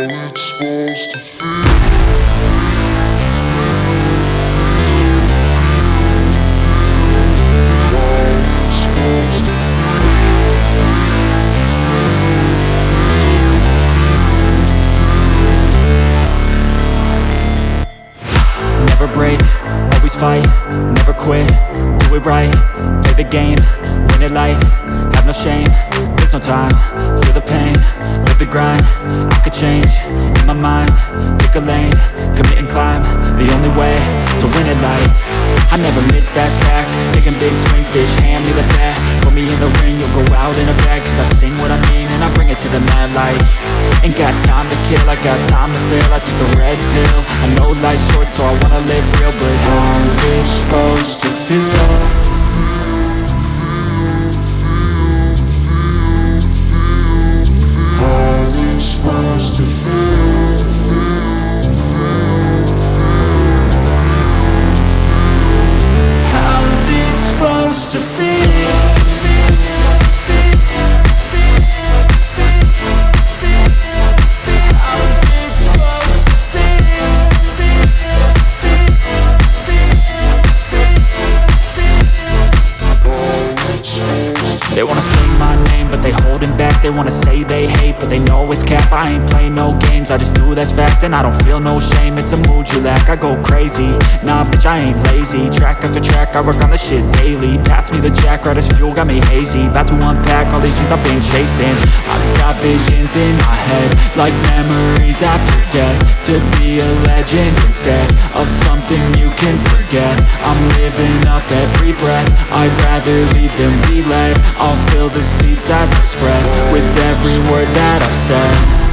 it's supposed to feel. Never break, always fight, never quit, do it right, play the game, win it life, have no shame, there's no time, feel the pain, live the grind, I could change, in my mind, pick a lane, commit and climb, the only way to win it life. I never miss, that's fact, taking big swings, bitch, hand me the bat, put me in the ring, you'll go out in a bag, cause I sing what I mean and I bring it to the mad light. Ain't got time to kill, I got time to feel, I took the red pill, I know life's short so I wanna live real, but how's it supposed to feel? How's it supposed to feel? How's it supposed to feel? They wanna say my name, but they holding back. They wanna say they hate, but they know it's cap. I ain't play no games, I just do that's fact. And I don't feel no shame, it's a mood you lack. I go crazy, nah bitch I ain't lazy. Track after track, I work on the shit daily. Pass me the jack, right as fuel, got me hazy. About to unpack all these things I've been chasing. I've got visions in my head, like memories after death. To be a legend instead of something you can forget. I'm living up every breath, I'd rather lead than be led. I'll fill the seats as I spread with every word that I've said.